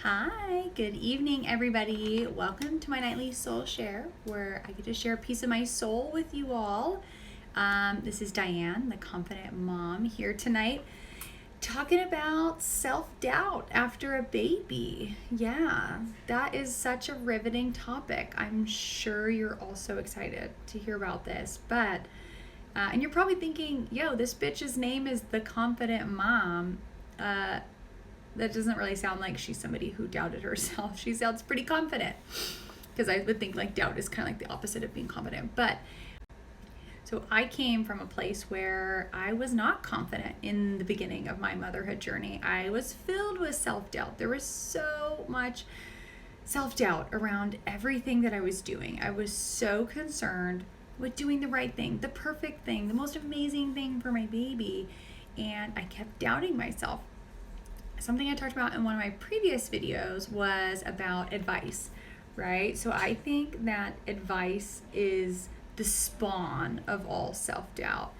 Hi, good evening, everybody. Welcome to my nightly soul share, where I get to share a piece of my soul with you all. This is Diane, the confident mom, here tonight, talking about self-doubt after a baby. Yeah, that is such a riveting topic. I'm sure you're also excited to hear about this, and you're probably thinking, yo, this bitch's name is the confident mom. That doesn't really sound like she's somebody who doubted herself. She sounds pretty confident, because I would think like doubt is kind of like the opposite of being confident. But so I came from a place where I was not confident in the beginning of my motherhood journey. I was filled with self-doubt. There was so much self-doubt around everything that I was doing. I was so concerned with doing the right thing, the perfect thing, the most amazing thing for my baby. And I kept doubting myself. Something I talked about in one of my previous videos was about advice, right? So I think that advice is the spawn of all self-doubt.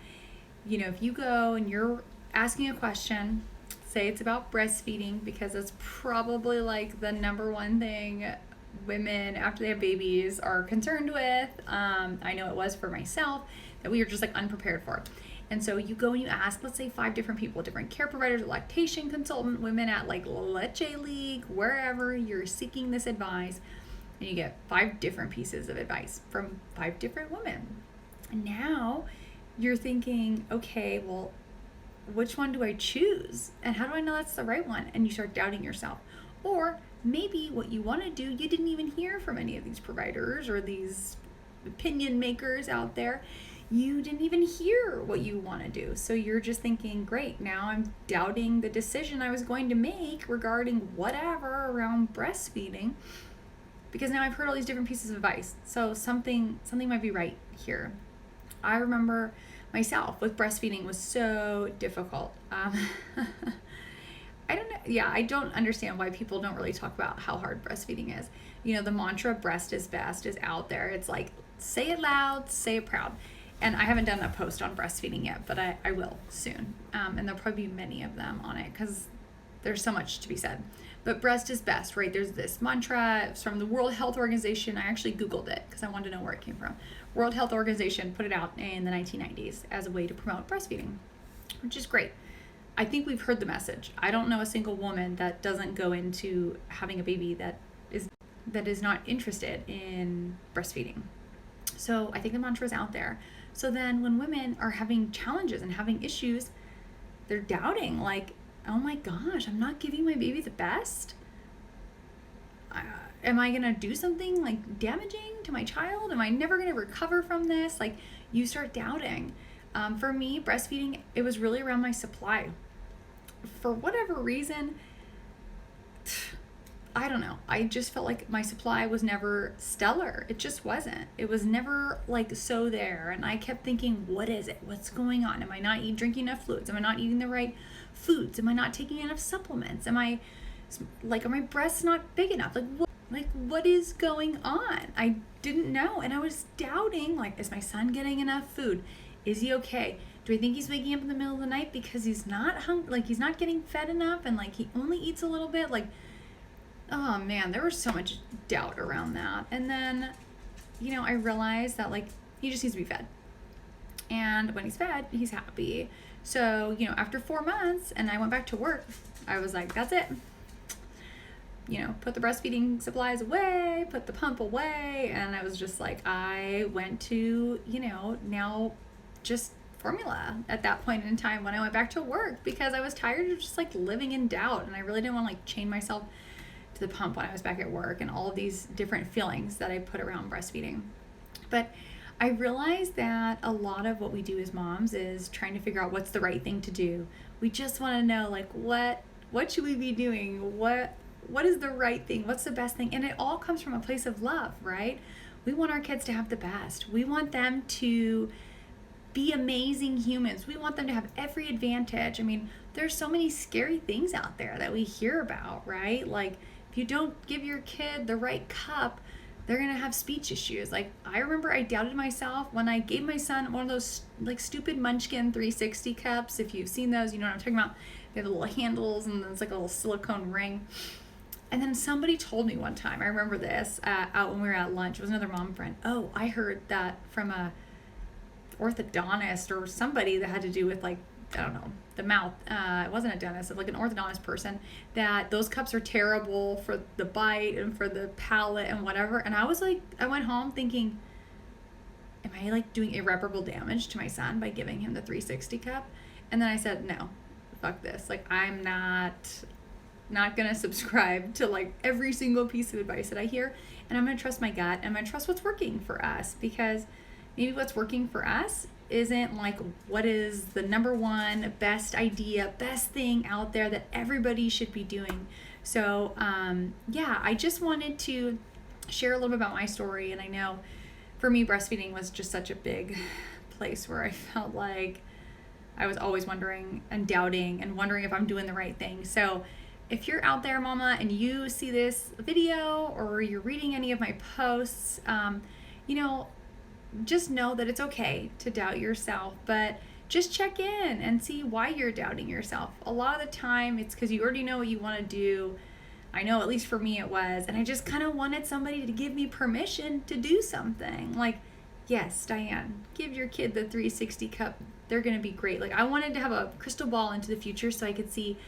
You know, if you go and you're asking a question, say it's about breastfeeding, because that's probably like the number one thing women after they have babies are concerned with. I know it was for myself, that we were just like unprepared for it. And so you go and you ask, let's say 5 different people, different care providers, lactation consultant, women at like Leche League, wherever you're seeking this advice, and you get 5 different pieces of advice from 5 different women. And now you're thinking, okay, well, which one do I choose? And how do I know that's the right one? And you start doubting yourself. Or maybe what you want to do, you didn't even hear from any of these providers or these opinion makers out there. You didn't even hear what you want to do. So you're just thinking, great, now I'm doubting the decision I was going to make regarding whatever around breastfeeding, because now I've heard all these different pieces of advice. So something might be right here. I remember myself with breastfeeding was so difficult. I don't understand why people don't really talk about how hard breastfeeding is. You know, the mantra breast is best is out there. It's like, say it loud, say it proud. And I haven't done a post on breastfeeding yet, but I will soon. And there'll probably be many of them on it, because there's so much to be said. But breast is best, right? There's this mantra. It's from the World Health Organization. I actually Googled it because I wanted to know where it came from. World Health Organization put it out in the 1990s as a way to promote breastfeeding, which is great. I think we've heard the message. I don't know a single woman that doesn't go into having a baby that is not interested in breastfeeding. So I think the mantra is out there. So then when women are having challenges and having issues, they're doubting, like, oh my gosh, I'm not giving my baby the best. Am I going to do something like damaging to my child? Am I never going to recover from this? Like, you start doubting. For me, breastfeeding, it was really around my supply. For whatever reason, I don't know. I just felt like my supply was never stellar. It just wasn't. It was never like so there. And I kept thinking, what is it? What's going on? Am I not drinking enough fluids? Am I not eating the right foods? Am I not taking enough supplements? Are my breasts not big enough? What is going on? I didn't know. And I was doubting, like, is my son getting enough food? Is he okay? Do I think he's waking up in the middle of the night because he's not hungry? Like, he's not getting fed enough, and like he only eats a little bit? Like, oh man, there was so much doubt around that. And then, you know, I realized that like he just needs to be fed. And when he's fed, he's happy. So, you know, after 4 months and I went back to work, I was like, that's it. You know, put the breastfeeding supplies away, put the pump away. And I was just like, I went to, you know, now just formula at that point in time when I went back to work, because I was tired of just like living in doubt. And I really didn't want to like chain myself to the pump when I was back at work, and all of these different feelings that I put around breastfeeding. But I realized that a lot of what we do as moms is trying to figure out what's the right thing to do. We just want to know, like, what should we be doing? What is the right thing? What's the best thing? And it all comes from a place of love, right? We want our kids to have the best. We want them to be amazing humans. We want them to have every advantage. I mean, there's so many scary things out there that we hear about, right? Like, if you don't give your kid the right cup, they're gonna have speech issues. Like, I remember I doubted myself when I gave my son one of those like stupid Munchkin 360 cups. If you've seen those, you know what I'm talking about. They have the little handles and it's like a little silicone ring. And then somebody told me one time, I remember this, out when we were at lunch, it was another mom friend. Oh, I heard that from a orthodontist or somebody that had to do with like, I don't know, the mouth. It wasn't a dentist, it was like an orthodontist person, that those cups are terrible for the bite and for the palate and whatever. And I was like, I went home thinking, am I like doing irreparable damage to my son by giving him the 360 cup? And then I said, no, fuck this. Like, I'm not gonna subscribe to like every single piece of advice that I hear, and I'm gonna trust my gut, and I'm gonna trust what's working for us, because maybe what's working for us isn't like what is the number one best idea, best thing out there that everybody should be doing. So yeah, I just wanted to share a little bit about my story. And I know for me, breastfeeding was just such a big place where I felt like I was always wondering and doubting and wondering if I'm doing the right thing. So if you're out there, mama, and you see this video or you're reading any of my posts, just know that it's okay to doubt yourself, but just check in and see why you're doubting yourself. A lot of the time it's because you already know what you want to do. I know, at least for me it was, and I just kind of wanted somebody to give me permission to do something. Like, yes, Diane, give your kid the 360 cup. They're going to be great. Like, I wanted to have a crystal ball into the future so I could see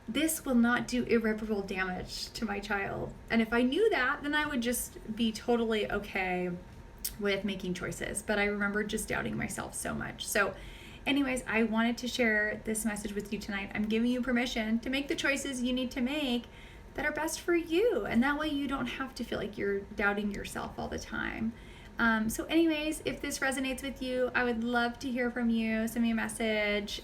this will not do irreparable damage to my child. And if I knew that, then I would just be totally okay with making choices. But I remember just doubting myself so much. So anyways, I wanted to share this message with you tonight. I'm giving you permission to make the choices you need to make that are best for you. And that way you don't have to feel like you're doubting yourself all the time. So anyways, if this resonates with you, I would love to hear from you. Send me a message,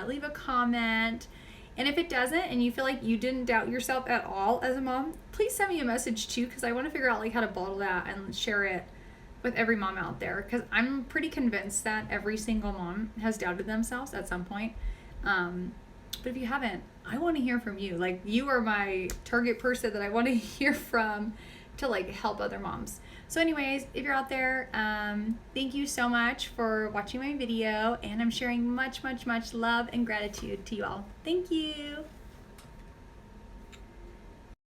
leave a comment. And if it doesn't, and you feel like you didn't doubt yourself at all as a mom, please send me a message too, because I want to figure out like how to bottle that and share it with every mom out there, because I'm pretty convinced that every single mom has doubted themselves at some point. But if you haven't, I want to hear from you. Like, you are my target person that I want to hear from to like help other moms. So anyways, if you're out there, thank you so much for watching my video, and I'm sharing much, much, much love and gratitude to you all. Thank you.